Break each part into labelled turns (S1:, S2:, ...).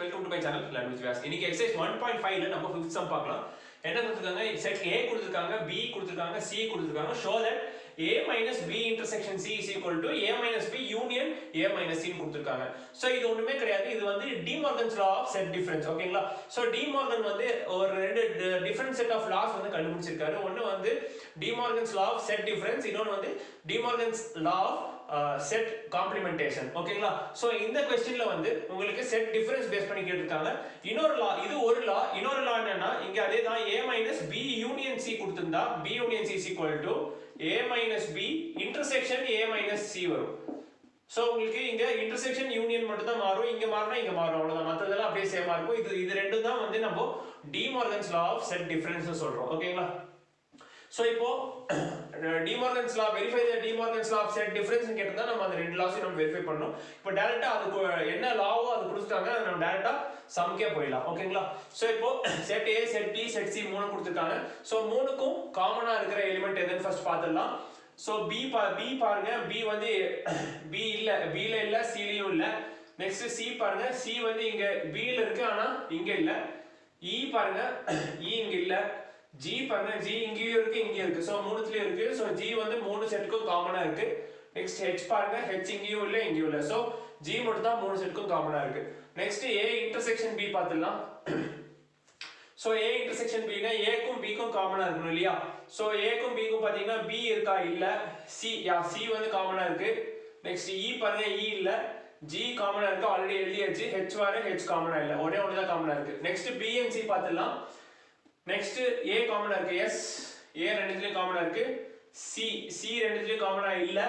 S1: welcome to my channel Learn with Vyas. இன்னைக்கு exercise 1.5 ல நம்ம 5th sum பார்க்கலாம். என்ன கொடுத்திருக்காங்க? set A கொடுத்திருக்காங்க, B கொடுத்திருக்காங்க, C கொடுத்திருக்காங்க. show that A minus B intersection C is equal to A minus B union A minus C கொடுத்திருக்காங்க. சோ இது ஒண்ணுமே கிடையாது. இது வந்து De Morgan's law of set difference. ஓகேங்களா? சோ De Morgan வந்து ஒரு ரெண்டு different set of laws வந்து கண்டுபிடிச்சிருக்காரு. ஒன்னு வந்து De Morgan's law of set difference, இன்னொன்னு வந்து De Morgan's law of set complementation. ஓகேங்களா? சோ இந்த क्वेश्चनல வந்து உங்களுக்கு set difference பேஸ் பண்ணி கேட்டிருக்காங்க. இன்னொரு law, இது ஒரு law, இன்னொரு law என்னன்னா இங்க அதே தான் A minus B union C கொடுத்திருந்தா B union C is equal to A minus B intersection A minus C வரும். சோ உங்களுக்கு இங்க intersection union மட்டும் தான் மாறும், இங்க மாறுனா இங்க மாறும், அவ்வளவுதான். மத்ததெல்லாம் அப்படியே சேமா இருக்கும். இது ரெண்டும் தான் வந்து நம்ம De Morgan's law of set difference னு சொல்றோம். ஓகேங்களா? சோ இப்போ De Morgan's law, verify the De Morgan's law of set difference னு கேட்டா நம்ம அந்த ரெண்டு லாஸையும் நம்ம வெரிஃபை பண்ணனும். இப்போ டைரக்ட்டா அதுக்கு என்ன லாவோ அது கொடுத்துட்டாங்க, நம்ம டைரக்ட்டா சம்க்கே போயிடலாம். ஓகேங்களா? சோ இப்போ set A, set B, set C மூணு கொடுத்துட்டாங்க. சோ மூணுக்கும் காமனா இருக்கிற எலிமெண்ட் எதுன்னு ஃபர்ஸ்ட் பார்த்தலாம். சோ B பாருங்க, B வந்து B இல்ல, B ல இல்ல, C லயும் இல்ல. நெக்ஸ்ட் C பாருங்க, C வந்து இங்க B ல இருக்கு ஆனா இங்க இல்ல. E பாருங்க, E இங்க இல்ல. G பாருங்க, G இங்கேயும் இருக்கு இங்கேயும் இருக்கு. சோ மூணுத்துலயும் இருக்கு. சோ G வந்து மூணு செட்டுக்கும் காமனா இருக்கு. நெக்ஸ்ட் H பாருங்க, H இங்கேயும் இல்ல இங்கேயும் இல்ல. சோ G மட்டும் தான் மூணு செட்டுக்கும் காமனா இருக்கு. நெக்ஸ்ட் A intersection B பார்த்தலாம். சோ A intersection B னா A க்கும் B க்கும் காமனா இருக்கணும் இல்லையா? சோ A க்கும் B க்கும் பாத்தீங்கன்னா B இருக்கா இல்ல, C வந்து காமனா இருக்கு. நெக்ஸ்ட் E பாருங்க, E இல்ல. G காமனா இருக்கு, ஆல்ரெடி எழுதியாச்சு. H பாருங்க, H காமனா இல்ல, ஒரே ஒண்ணு தான் காமனா இருக்கு. நெக்ஸ்ட் B and C பார்த்தலாம். நெக்ஸ்ட் A காமனா இருக்கு, S A ரெண்டுத்துலயும் காமனா இருக்கு. C ரெண்டுத்துலயும் காமனா இல்ல.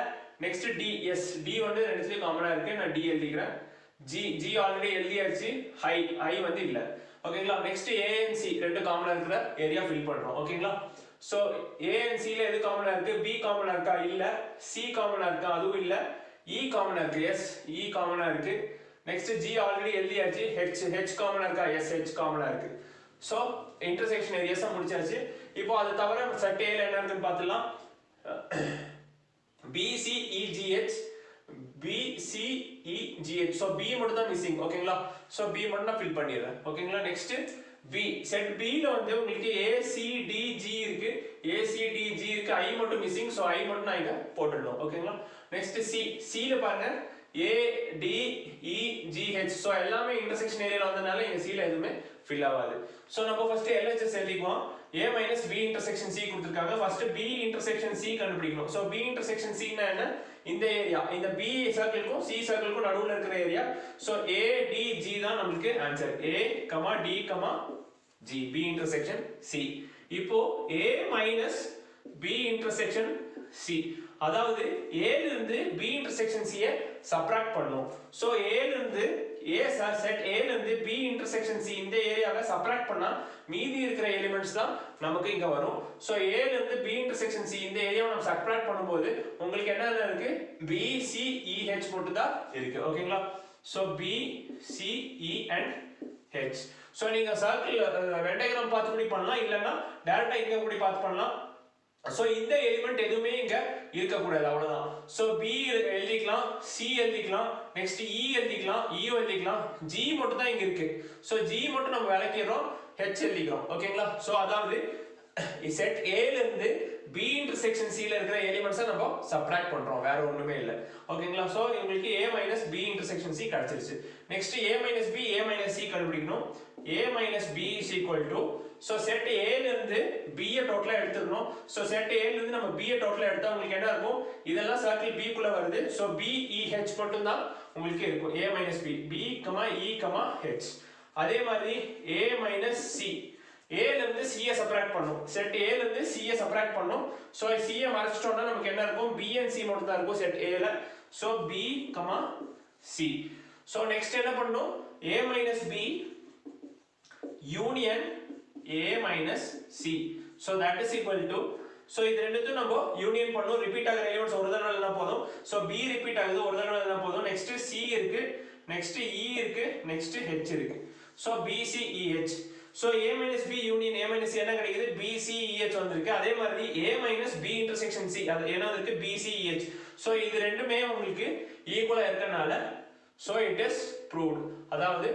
S1: நெக்ஸ்ட் D S D வந்து ரெண்டுத்துலயும் காமனா இருக்கு, நான் D எழுதிக்கிறேன். G ஆல்ரெடி எழுதியாச்சு, I வந்து இல்ல. ஓகேங்களா? நெக்ஸ்ட் A and C ரெண்டு காமனா இருக்கிற ஏரியா ஃபில் பண்றோம். ஓகேங்களா? சோ A and C ல எது காமனா இருக்கு? B காமனா இருக்கா? இல்ல. C காமனா இருக்கா? அதுவும் இல்ல. E காமனா இருக்கு, yes E காமனா இருக்கு. நெக்ஸ்ட் G ஆல்ரெடி எழுதியாச்சு, H காமனா இருக்கா? yes H காமனா இருக்கு. சோ இன்டர்செக்ஷன் ஏரியாஸ் முடிச்சாச்சு. இப்போ அது தவிர செட் A ல என்ன இருக்குன்னு பார்த்தலாம். BCEGH BCEGH. சோ B மட்டும் தான் மிஸ்ஸிங். ஓகேங்களா? சோ B மட்டும் நான் ஃபில் பண்ணிடுறேன். ஓகேங்களா? நெக்ஸ்ட் B, செட் B ல வந்து உங்களுக்கு ACDG இருக்கு, ACDG இருக்கு, I மட்டும் மிஸ்ஸிங். சோ I மட்டும் நான் இங்க போட்டுடணும். ஓகேங்களா? நெக்ஸ்ட் C ல பாருங்க ADEGH. சோ எல்லாமே இன்டர்செக்ஷன் ஏரியால வந்தனால இங்க C ல எதுவுமே ஃபில் ஆகாது. சோ நம்ம first LHS எழுதிக்குவோம். A minus B intersection C கொடுத்திருக்காங்க. ஃபர்ஸ்ட் B intersection C கண்டுபிடிக்கணும். சோ B intersection C னா என்ன? இந்த ஏரியா, இந்த B சர்க்கிளுக்கும் C சர்க்கிளுக்கும் நடுவுல இருக்கிற ஏரியா. சோ ADG தான் நமக்கு answer. A, D, G B intersection C. இப்போ A minus B intersection C, அதாவது A ல இருந்து B intersection C ய சப்ட்ராக்ட் பண்ணனும். சோ A ல இருந்து செட் A ல இருந்து B intersection C இந்த ஏரியாவை சப்ட்ராக்ட் பண்ணா மீதி இருக்கிற எலிமெண்ட்ஸ் தான் நமக்கு இங்க வரும். சோ A ல இருந்து B intersection C இந்த ஏரியாவை நம்ம சப்ட்ராக்ட் பண்ணும்போது உங்களுக்கு என்ன இருக்கு? B C E H மட்டும் தான் இருக்கு. ஓகேங்களா? So B C E and H. So நீங்க சர்க்கிள் வென் டயகிராம் பார்த்து கூட பண்ணலாம், இல்லனா டைரக்டா இங்க கூட பார்த்து பண்ணலாம். சோ இந்த எலிமெண்ட் எதுவுமே இங்க இருக்க கூடாது, அவ்வளவுதான். சோ B எழுதிக்கலாம், C எழுதிக்கலாம், நெக்ஸ்ட் E எழுதிக்கலாம், E எழுதிக்கலாம். G மட்டும் தான் இங்க இருக்கு. சோ G மட்டும் நம்ம விலக்கிடுறோம், H எழுதிக்கிறோம். ஓகேங்களா? சோ அதாவது செட் A ல இருந்து B intersection C ல இருக்கிற எலிமெண்ட்ஸை நம்ம சப்ட்ராக்ட் பண்றோம், வேற ஒண்ணுமே இல்ல. ஓகேங்களா? சோ உங்களுக்கு A minus B intersection C கிடைச்சிருச்சு. Next A minus B A minus C கண்டுபிடிக்கணும். A minus B is equal to, so set A ல இருந்து B ய டோட்டலா எடுத்துக்கணும். சோ செட் A ல இருந்து நம்ம B ய டோட்டலா எடுத்தா உங்களுக்கு என்ன இருக்கும்? இதெல்லாம் சர்க்கிள் B குள்ள வருது. சோ B E H மட்டும் தான் உங்களுக்கு இருக்கும். A minus B B, E, H. அதே மாதிரி A minus C, A ல இருந்து C ய சப்ட்ராக்ட் பண்ணனும். செட் A ல இருந்து C ய சப்ட்ராக்ட் பண்ணனும். சோ C ய மறைச்சிட்டோம்னா நமக்கு என்ன இருக்கும்? B and C மட்டும் தான் இருக்கும் செட் A ல. So B, C. So next என்ன பண்ணனும்? A minus B union A minus C. So that is equal to, so இது ரெண்டுத்தையும் நம்ம யூனியன் பண்ணனும். ரிப்பீட் ஆகிற எலிமெண்ட்ஸ் ஒரு தடவை எழுதினா போதும். சோ B ரிப்பீட் ஆகுது, ஒரு தடவை எழுதினா போதும். நெக்ஸ்ட் C இருக்கு, நெக்ஸ்ட் E இருக்கு, நெக்ஸ்ட் H இருக்கு. So BCEH. So A minus B union A minus C என்ன கிடைக்குது? BCEH வந்திருக்கு. அதே மாதிரி A minus B intersection C, அது என்ன இருக்கு? BCEH. சோ இது ரெண்டுமே உங்களுக்கு ஈக்குவலா இருக்கனால so it is proved. அதாவது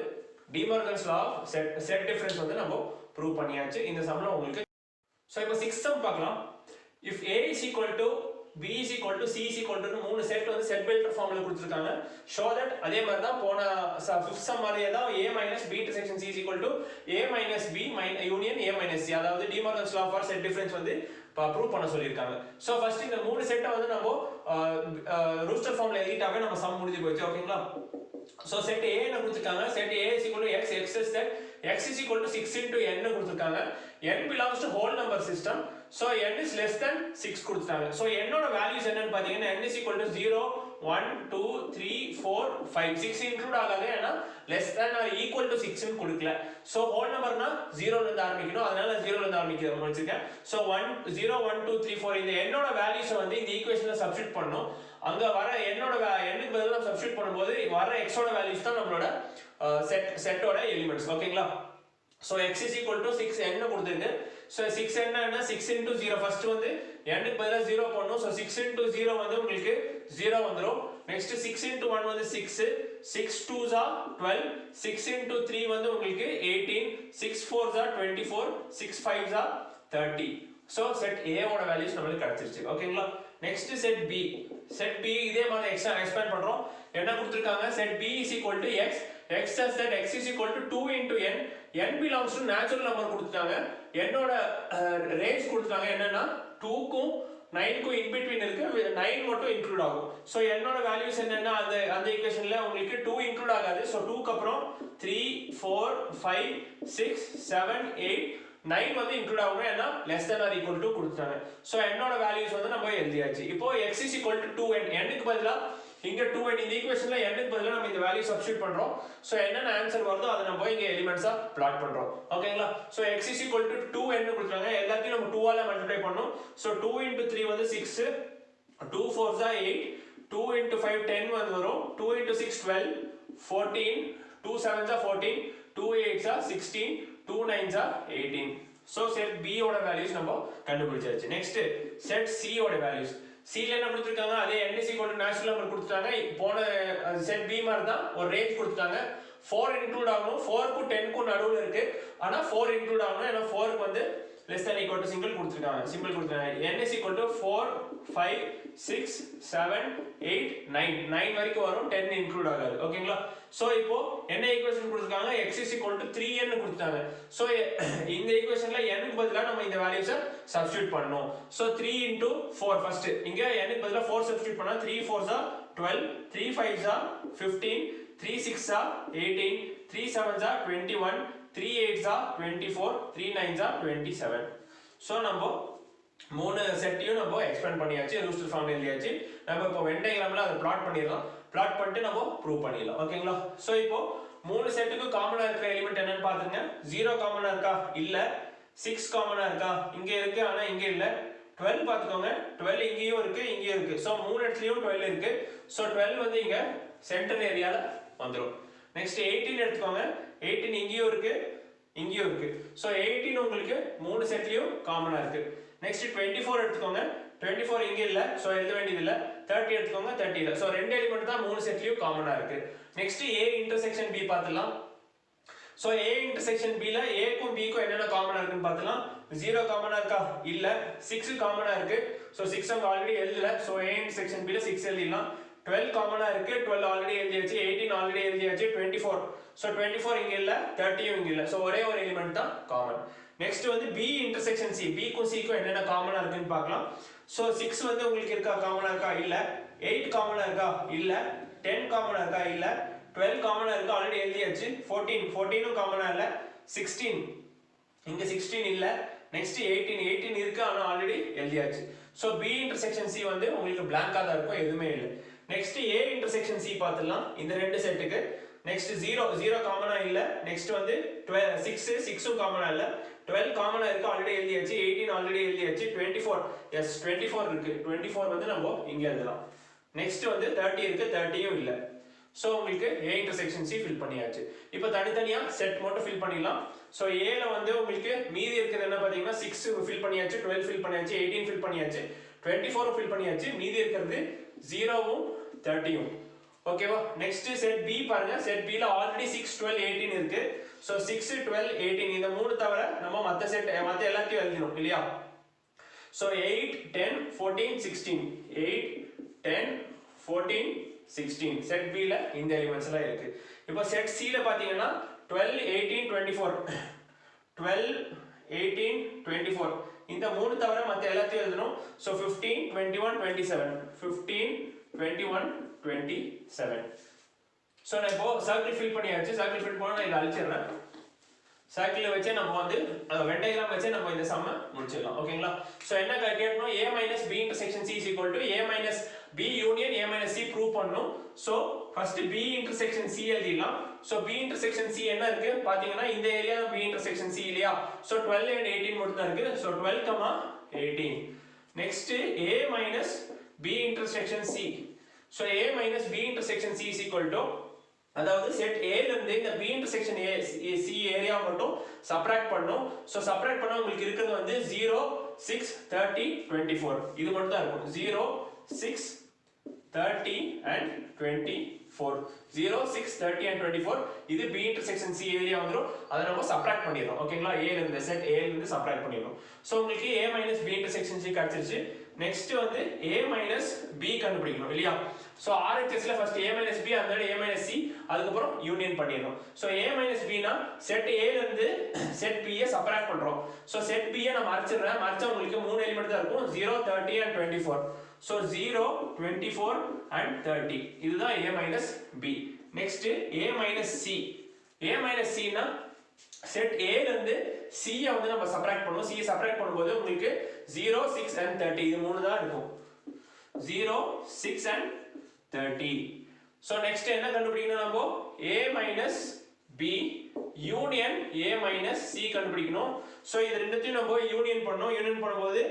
S1: De Morgan's law of set difference வந்து நம்ம ப்ரூவ் பண்ணியாச்சு இந்த சம்ல உங்களுக்கு. ஸோ இப்போ 6th சம் பார்க்கலாம். If A is equal to B is equal to C is equal to மூணு செட் வந்து செட் பில்டர் ஃபார்ம்ல கொடுத்திருக்காங்க. ஷோ தட் அதே மாதிரி தான் போன 5th சம் மாதிரியே தான் A minus B intersection C is equal to A minus B union A minus C, அதாவது De Morgan's law for set difference வந்து ப்ரூவ் பண்ண சொல்லியிருக்காங்க. ஸோ ஃபர்ஸ்ட் இந்த மூணு செட்டை வந்து நம்ம ரூஸ்டர் ஃபார்ம்ல எழுதிட்டாவே நம்ம சம் முடிஞ்சு போச்சு. ஓகேங்களா? ஸோ செட் A என்ன கொடுத்திருக்காங்க, set A is equal to x, x is that x is equal to 6 into n கொடுத்திருக்காங்க. n belongs to whole number system. So n is less than 6 கொடுத்துட்டாங்க. So n ஓட values என்னன்னு பாத்தீங்கன்னா n is equal to 0 1 2 3 4 5 6 include ஆகாது, ஏன்னா less than or equal to 6 ன்னு கொடுக்கல. So whole numberனா 0 ல இருந்து ஆரம்பிக்கணும், அதனால 0 ல இருந்து ஆரம்பிக்கிறேன் வச்சிருக்கேன். So 0 1 2 3 4 இந்த n ஓட வேல்யூஸ் வந்து இந்த ஈக்குவேஷன்ல சப்ஸ்டிட்யூட் பண்ணனும். அங்க வர n ஓட n க்கு பதிலா சப்ஸ்டிட்யூட் பண்ணும்போது வர x ஓட வேல்யூஸ் தான் நம்மளோட செட்டோட எலிமெண்ட்ஸ். ஓகேங்களா? So x is equal to 6 n கொடுத்திருக்கு. So 6 n என்ன 6 into 0, ஃபர்ஸ்ட் வந்து n க்கு பதிலா 0 போடணும். So 6 into 0 வந்து உங்களுக்கு 0 வந்துரும். நெக்ஸ்ட் 6 into 1 வந்து 6, 6 2s are 12, 6 into 3 வந்து உங்களுக்கு 18, 6 4s are 24, 6 5s are 30. So set A ஓட வேல்யூஸ் நமக்கு கிடைச்சிருச்சு. ஓகேங்களா? Next set B. Set B இதே மாதிரி எக்ஸ்பேண்ட் பண்றோம். என்ன கொடுத்திருக்காங்க, set B is equal to x, x such that x is equal to 2 into n, n belongs to natural number கொடுத்துட்டாங்க. n ஓட ரேஞ்ச் கொடுத்துட்டாங்க என்னன்னா 2 க்கும் 9 க்கும் in between இருக்கு, 9 மட்டும் இன்க்ளூட் ஆகும். சோ n ஓட வேல்யூஸ் என்னன்னா அந்த ஈக்குவேஷன்ல உங்களுக்கு 2 இன்க்ளூட் ஆகாது. சோ 2 க்கு அப்புறம் 3 4 5 6 7 8 9 வந்து இன்க்ளூட் ஆகும், ஏன்னா less than or equal to கொடுத்துட்டாங்க. சோ n ஓட வேல்யூஸ் வந்து நம்ம எழுதியாச்சு. இப்போ x is equal to 2n, n க்கு பதிலா இங்க 2n இந்த ஈக்குவேஷன்ல n க்கு பதிலா நம்ம இந்த வேல்யூ சப்ஸ்டிட்யூட் பண்றோம். சோ என்னென்ன ஆன்சர் வருதோ அத நம்ம இங்க எலிமெண்ட்ஸா பிளாட் பண்றோம். ஓகேங்களா? So x is equal to 2n கொடுத்தாங்க, எல்லாத்தையும் நம்ம 2 ஆல மல்டிப்ளை பண்ணனும். சோ 2 into 3 வந்து 6, 2 4s are 8, 2 into 5 10 வந்து வரும், 2 into 6 12, 14, 2 7s are 14, 2 8s are 16, 2 9s are 18. So set B ஓட வேல்யூஸ் நம்ம கண்டுபிடிச்சாச்சு. நெக்ஸ்ட் செட் C ஓட வேல்யூஸ். C ல என்ன கொடுத்திருக்காங்க, அதே n is equal to natural number கொடுத்துட்டாங்க. போன செட் B மாதிரி தான் ஒரு ரேஞ்ச் கொடுத்துட்டாங்க. 4 இன்க்ளூட் ஆகணும், 4 க்கு 10 க்கு நடுவுல இருக்கு, ஆனா 4 இன்க்ளூட் ஆகணும், ஏன்னா 4 க்கு வந்து less than equal to simple கொடுத்திருக்காங்க. n is equal to 4 5 6 7 8 9 வரைக்கும் வரும், 10 இன்க்ளூட் ஆகாது. ஓகேங்களா? சோ இப்போ என்ன ஈக்குவேஷன் கொடுத்திருக்காங்க, x is equal to 3n கொடுத்தாங்க. சோ இந்த ஈக்குவேஷன்ல n க்கு பதிலா நம்ம இந்த வேல்யூஸை சப்ஸ்டிட்யூட் பண்ணனும். சோ 3 into 4 ஃபர்ஸ்ட் இங்க n க்கு பதிலா 4 சப்ஸ்டிட்யூட் பண்ணா 3 4s are 12, 3 5s are 15, 3 6s are 18, 3 7s are 21, 3 8s are 24, 3 9s are 27. So நம்ம மூணு செட்டையும் நம்ம எக்ஸ்பேண்ட் பண்ணியாச்சு, ரூஸ்டர் ஃபார்ம்ல எழுதியாச்சு. நம்ம இப்போ வென் டயகிராம்ல அதை பிளாட் பண்ணிடலாம். பிளாட் பண்ணிட்டு நம்ம ப்ரூவ் பண்ணிடலாம். ஓகேங்களா? சோ இப்போ மூணு செட்டுக்கு காமனா இருக்கிற எலிமெண்ட் என்னன்னு பாத்துங்க. 0 காமனா இருக்கா? இல்ல. 6 காமனா இருக்கா? இங்க இருக்கு, ஆனா இங்க இல்ல. 12 பாத்துக்கோங்க, 12 இங்கேயும் இருக்கு இங்கேயும் இருக்கு. சோ மூணு இடத்துலயும் 12 இருக்கு. சோ 12 வந்து இங்க சென்டர் ஏரியால வந்துரும். நெக்ஸ்ட் 18 எடுத்துக்கோங்க, 18 இங்கேயும் இருக்கு இங்கேயும் இருக்கு. சோ 18 உங்களுக்கு மூணு செட்லயும் காமனா இருக்கு. நெக்ஸ்ட் 24 எடுத்துக்கோங்க, 24 இங்க இல்ல, சோ எழுத வேண்டியது இல்ல. 30 எடுத்துக்கோங்க, 30 இல்ல. சோ ரெண்டு எலிமெண்ட் தான் மூணு செட்லயும் காமனா இருக்கு. நெக்ஸ்ட் A இன்டர்செக்ஷன் B பார்த்துடலாம். சோ A இன்டர்செக்ஷன் B ல A க்கும் B க்கும் என்னென்ன காமனா இருக்குன்னு பார்த்துடலாம். 0 காமனா இருக்கா? இல்ல. 6 காமனா இருக்கு. சோ 6 அங்க ஆல்ரெடி எழுதல. சோ A இன்டர்செக்ஷன் B ல 6 எழுதிடலாம். 12 காமனா இருக்கு, 12 ஆல்ரெடி எழுதியாச்சு, 18 ஆல்ரெடி எழுதியாச்சு, 24. சோ 24 இங்க இல்ல, 30 இங்க இல்ல. சோ ஒரே ஒரு எலிமெண்ட் தான் காமன். நெக்ஸ்ட் வந்து B இன்டர்செக்ஷன் C, B க்கும் C க்கும் என்னென்ன காமனா இருக்குன்னு பார்க்கலாம். சோ 6 வந்து உங்களுக்கு இருக்கா? காமனா இருக்கா? இல்ல. 8 காமனா இருக்கா? இல்ல. 10 காமனா இருக்கா? இல்ல. 12 காமனா இருக்கு, ஆல்ரெடி எழுதியாச்சு. 14 காமனா இல்ல. 16 இங்க 16 இல்ல. நெக்ஸ்ட் 18 இருக்கு, ஆனா ஆல்ரெடி எழுதியாச்சு. சோ B இன்டர்செக்ஷன் C வந்து உங்களுக்கு blank-ஆ தான் இருக்கும், எதுவுமே இல்ல. நெக்ஸ்ட் A இன்டர்செக்ஷன் C பார்த்துடலாம் இந்த ரெண்டு செட்டுக்கு. நெக்ஸ்ட் 0 காமனா இல்ல. நெக்ஸ்ட் வந்து 6 காமனா இல்ல. 12 காமனா இருக்கு, ஆல்ரெடி எழுதியாச்சு. 18 ஆல்ரெடி எழுதியாச்சு. 24 எஸ் 24 இருக்கு. 24 வந்து நம்ம இங்க எழுதலாம். நெக்ஸ்ட் வந்து 30 இருக்கு, 30யும் இல்ல. சோ உங்களுக்கு A இன்டர்செக்ஷன் C ஃபில் பண்ணியாச்சு. இப்போ தனித்தனியா செட் மட்டும் ஃபில் பண்ணிடலாம். சோ A ல வந்து உங்களுக்கு மீதி இருக்குது என்ன பாத்தீங்கன்னா 6 ஃபில் பண்ணியாச்சு, 12 ஃபில் பண்ணியாச்சு, 18 ஃபில் பண்ணியாச்சு, 24 ஃபில் பண்ணியாச்சு. மீதி இருக்குது 0வும் 30யும். ஓகேவா நெக்ஸ்ட் செட் பி பாருங்க செட் பி ல ஆல்ரெடி 6 12 18 இருக்கு சோ 6 12 18 இந்த மூணு தவிர நம்ம மத்த செட் மத்த எல்லாத்தையும் எழுதணும் இல்லையா சோ 8 10 14 16 8 10 14 16 செட் பி ல இந்த எலிமெண்ட்ஸ் எல்லாம் இருக்கு இப்போ செட் சி ல பாத்தீங்கன்னா 12 18 24 12 18 24 இந்த மூணு தவிர மத்த எல்லாத்தையும் எழுதணும் சோ 15 21 27 15 21 27 சோ நான் இப்போ சர்க்கிள் ஃபில் பண்ணியாச்சு சர்க்கிள் ஃபில் பண்ணா நான் இத அழிச்சிரறேன் சர்க்கிள் வச்சே நம்ம வந்து வென் டயகிராம் வச்சே நம்ம இந்த சம்ம முடிச்சிடலாம் ஓகேங்களா சோ என்ன கேட்டோம் a b intersection c a b union a c prove பண்ணனும் so first b intersection c எழுதிடலாம் சோ b இன்டர்செக்ஷன் c என்ன இருக்கு பாத்தீங்கன்னா இந்த ஏரியா b இன்டர்செக்ஷன் c இல்லையா சோ 12 and 18 மட்டும் தான் இருக்கு so 12, 18 next a b intersection c so a b intersection c is equal to அதாவது செட் a ல இருந்து இந்த b intersection c ஏரியா மட்டும் சப்ட்ராக்ட் பண்ணனும் சோ சப்ட்ராக்ட் பண்ணா உங்களுக்கு இருக்குது வந்து 0 6 30 24 இது மட்டும் தான் இருக்கும் 0 6 30 and 24 0 6 30 and 24 இது b intersection c ஏரியா வந்துரும் அத நம்ம சப்ட்ராக்ட் பண்ணிரோம் ஓகேங்களா a ல இருந்து செட் a ல இருந்து சப்ட்ராக்ட் பண்ணிரோம் சோ உங்களுக்கு a b intersection c கிடைச்சிருச்சு நெக்ஸ்ட் வந்து a b கண்டுபிடிக்கணும் இல்லையா சோ RHS ல first a b and then a c அதுக்கு அப்புறம் யூனியன் பண்ணிரோம் சோ a b னா செட் a ல இருந்து செட் b ஐ சப்ட்ராக்ட் பண்றோம் சோ செட் b ஐ நான் மறைச்சிரறேன் மறைச்சா உங்களுக்கு மூணு எலிமெண்ட் தான் இருக்கும் 0 30 and 24 so 0 24 and 30 இதுதான் a b next a c னா செட் a ல இருந்து c ஐ வந்து நம்ம சப்ட்ராக்ட் பண்ணுவோம் c ஐ சப்ட்ராக்ட் பண்ணும்போது உங்களுக்கு 0 6 and 30 இது மூணு தான் இருக்கும் 0 6 and 30 so next என்ன கண்டுபிடிக்கணும் நம்ம a b union a c கண்டுபிடிக்கணும் சோ இது ரெண்டுத்தையும் நம்ம யூனியன் பண்ணும்போது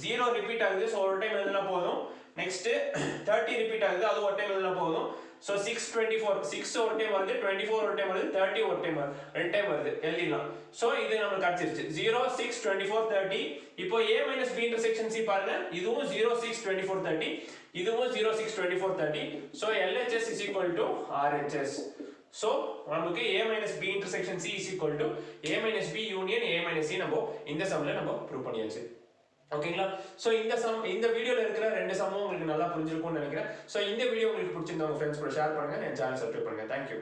S1: 0 ரிப்பீட் ஆகுது சோ ஒரு டைம் எழுதினா போதும் நெக்ஸ்ட் 30 ரிப்பீட் ஆகுது அது ஒரு டைம் எழுதினா போதும் so 6 24 6 ஒரு டைம் வருது 24 ஒரு டைம் வருது 30 ஒரு டைம் வருது ரெண்டு டைம் வருது எழுதிடலாம் சோ இது நமக்கு கிடைச்சிருச்சு 0 6 24 30 இப்போ a b இன்டர்செக்ஷன் c பாருங்க இதுவும் 0 6 24 30 இதுவும் 0 6 24 30 so LHS is equal to RHS so நமக்கு a b intersection c is equal to a b union a c நம்ம இந்த சம்ல நம்ம ப்ரூவ் பண்ணியாச்சு ஓகேங்களா சோ இந்த வீடியோல இருக்கிற ரெண்டு சம்மும் உங்களுக்கு நல்லா புரிஞ்சிருக்கும்னு நினைக்கிறேன் சோ இந்த வீடியோ உங்களுக்கு பிடிச்சிருந்தா உங்க फ्रेंड्स கூட ஷேர் பண்ணுங்க என் சேனல் சப்ஸ்கிரைப் பண்ணுங்க थैंक यू